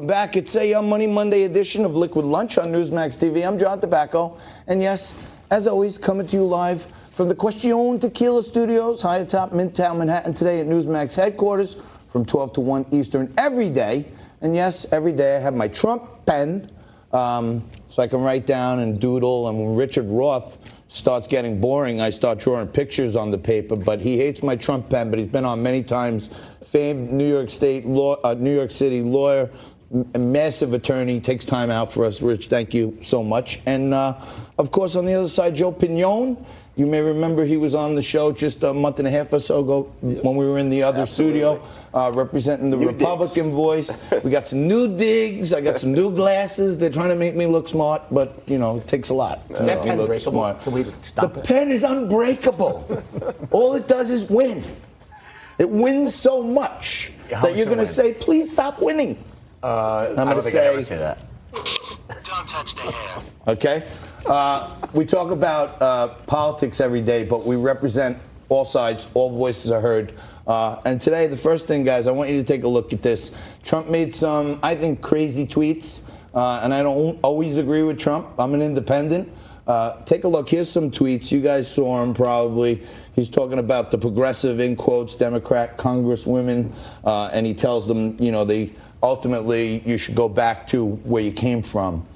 Back, it's a Money Monday edition of Liquid Lunch on Newsmax TV. I'm John Tobacco, and yes, as always, coming to you live from the Question Tequila Studios, high atop Midtown Manhattan today at Newsmax headquarters from 12 to 1 Eastern every day. And yes, every day I have my Trump pen so I can write down and doodle. And when Richard Roth starts getting boring, I start drawing pictures on the paper. But he hates my Trump pen, but he's been on many times. Famed New York City lawyer, a massive attorney, takes time out for us. Rich, thank you so much. And, of course, on the other side, Joe Piñon. You may remember he was on the show just a month and a half or so ago when we were in the other studio representing the Republican voice. We got some new digs. I got some new glasses. They're trying to make me look smart, but, you know, it takes a lot to make me look smart. Can we stop the pen is unbreakable. All it does is win. It wins so much that you're going to say, please stop winning. I'm going to say that. Don't touch the hair. Okay. We talk about politics every day, but we represent all sides. All voices are heard. And today, the first thing, guys, I want you to take a look at this. Trump made some, I think, crazy tweets. And I don't always agree with Trump. I'm an independent. Take a look. Here's some tweets. You guys saw him probably. He's talking about the progressive, in quotes, Democrat congresswomen. And he tells them, you know, ultimately, you should go back to where you came from.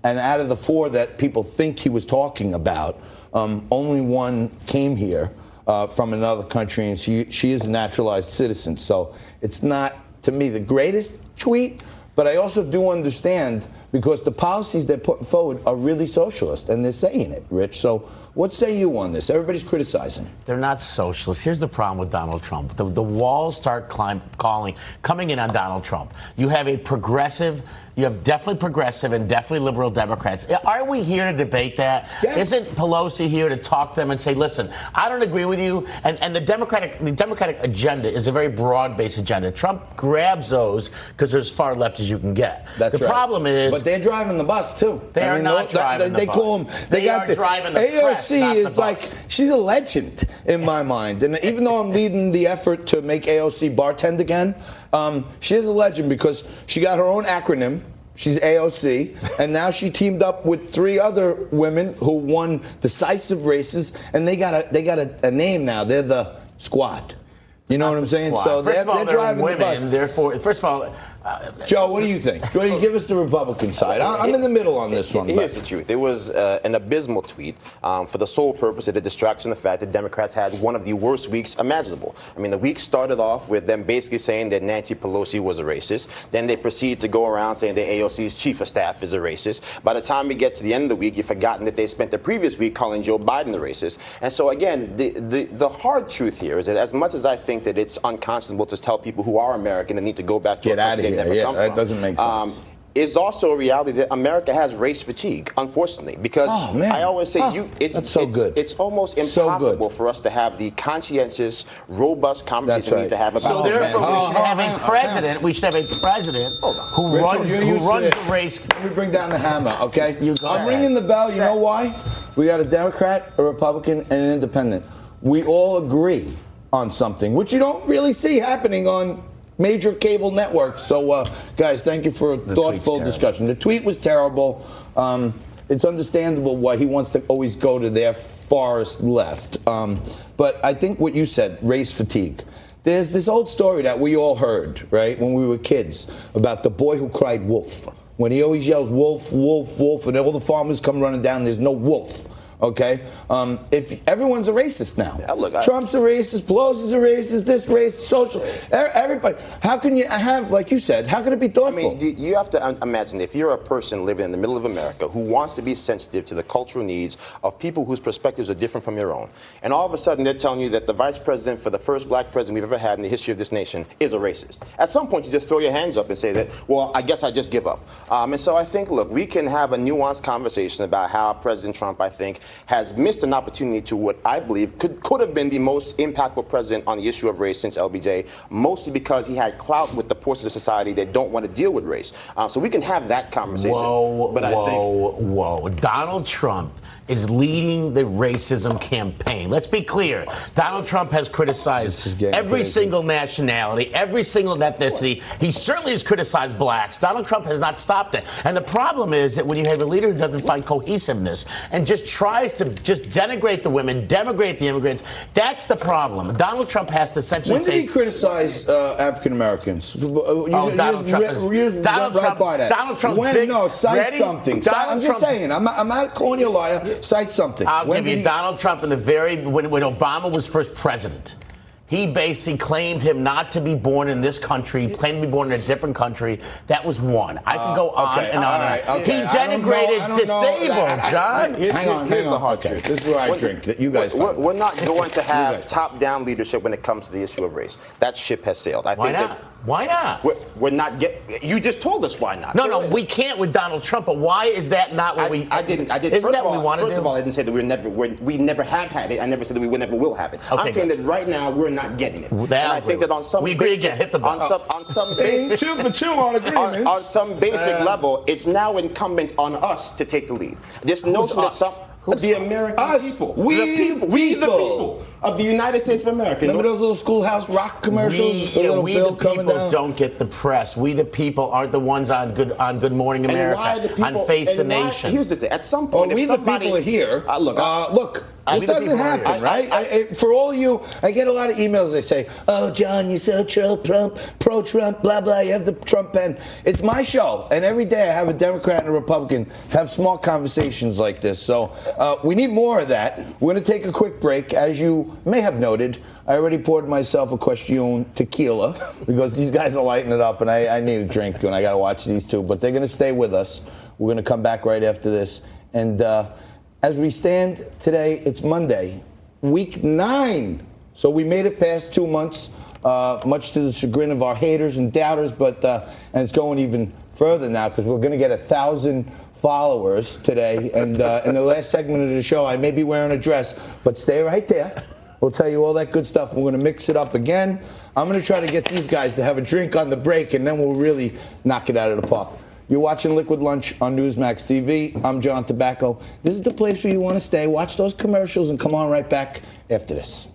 And out of the four that people think he was talking about, only one came here from another country, and she is a naturalized citizen. So it's not, to me, the greatest tweet, but I also do understand because the policies they're putting forward are really socialist, and they're saying it, Rich. So what say you on this? Everybody's criticizing. They're not socialists. Here's the problem with Donald Trump. The walls start coming in on Donald Trump. You have a progressive, you have definitely progressive and definitely liberal Democrats. Are we here to debate that? Yes. Isn't Pelosi here to talk to them and say, listen, I don't agree with you? And the Democratic agenda is a very broad-based agenda. Trump grabs those because they're as far left as you can get. That's the right. problem is... But they're driving the bus, too. They are not driving the bus. Call them, they are driving the press, AOC not the is bus. like, she's a legend in my mind. And even though I'm leading the effort to make AOC bartend again, she is a legend because she got her own acronym. She's AOC, and now she teamed up with 3 other women who won decisive races, and they got a name now. They're the Squad. You know what I'm saying? Squad. So they're driving women, the bus. Therefore, first of all, Joe, what do you think? Joe, give us the Republican side. I'm in the middle on this one. Here's the truth. It was an abysmal tweet for the sole purpose of the distraction of the fact that Democrats had one of the worst weeks imaginable. I mean, the week started off with them basically saying that Nancy Pelosi was a racist. Then they proceed to go around saying that AOC's chief of staff is a racist. By the time we get to the end of the week, you've forgotten that they spent the previous week calling Joe Biden a racist. And so, again, the hard truth here is that as much as I think that it's unconscionable to tell people who are American that need to go back to a country they never come from, that doesn't make sense. Is also a reality that America has race fatigue, unfortunately, because I always say it's almost impossible for us to have the conscientious, robust conversation we need to have about. So therefore, we should have a president. We should have a president who runs the race. Let me bring down the hammer, okay? I'm ringing the bell. You know why? We got a Democrat, a Republican, and an independent. We all agree on something, which you don't really see happening on major cable networks. So, guys, thank you for a thoughtful discussion. The tweet was terrible. It's understandable why he wants to always go to their farthest left. But I think what you said, race fatigue. There's this old story that we all heard, right, when we were kids, about the boy who cried wolf. When he always yells wolf, wolf, wolf, and all the farmers come running down, there's no wolf. Okay, if everyone's a racist now, Trump's a racist, Pelosi's a racist, this racist, social, everybody. How can you have, like you said, how can it be thoughtful? I mean, you have to imagine if you're a person living in the middle of America who wants to be sensitive to the cultural needs of people whose perspectives are different from your own, and all of a sudden they're telling you that the vice president for the first black president we've ever had in the history of this nation is a racist. At some point, you just throw your hands up and say that, well, I guess I just give up. And so I think, look, we can have a nuanced conversation about how President Trump, I think, has missed an opportunity to what I believe could have been the most impactful president on the issue of race since LBJ, mostly because he had clout with the portions of society that don't want to deal with race. So we can have that conversation. Whoa. Donald Trump is leading the racism campaign. Let's be clear. Donald Trump has criticized every single nationality, every single ethnicity. He certainly has criticized blacks. Donald Trump has not stopped it. And the problem is that when you have a leader who doesn't find cohesiveness and just tries to just denigrate the women, denigrate the immigrants, that's the problem. Donald Trump has to essentially When did he criticize African Americans? Donald Trump. Cite something. I'm just saying. I'm not calling you a liar. Cite something. I'll give you Donald Trump when Obama was first president. He basically claimed him not to be born in this country, claimed to be born in a different country. That was one. I could go on and on. Okay. He denigrated disabled, John. Hang on. The hard truth. This is where I drink. You guys. We're not going to have top-down leadership when it comes to the issue of race. That ship has sailed. Why not? Why not? We're not you just told us why not. No, we can't with Donald Trump. But why is that not what we? I didn't. Isn't that what we want to do? First of all, I didn't say that we never have had it. I never said that we never will have it. Okay, I'm saying that right now we're not getting it. And I think that on some we agree again. Hit the button. On some basic 2 for 2 on agreements. On some basic level, it's now incumbent on us to take the lead. This notion that the American people, we the people of the United States of America. Remember those little Schoolhouse Rock commercials? We the people don't get the press. We the people aren't the ones on Good Morning America, on Face the Nation. Here's the thing. At some point, we the people are here. Look. This doesn't happen, right? For all you, I get a lot of emails. They say, "Oh, John, you're so pro-Trump, blah blah. You have the Trump pen." It's my show, and every day I have a Democrat and a Republican have smart conversations like this. So we need more of that. We're going to take a quick break. As you may have noted, I already poured myself a Question tequila because these guys are lighting it up, and I need a drink, and I got to watch these two. But they're going to stay with us. We're going to come back right after this, and. As we stand today, it's Monday, week 9. So we made it past 2 months, much to the chagrin of our haters and doubters, but and it's going even further now because we're going to get 1,000 followers today. And in the last segment of the show, I may be wearing a dress, but stay right there. We'll tell you all that good stuff. We're going to mix it up again. I'm going to try to get these guys to have a drink on the break, and then we'll really knock it out of the park. You're watching Liquid Lunch on Newsmax TV. I'm John Tobacco. This is the place where you want to stay. Watch those commercials and come on right back after this.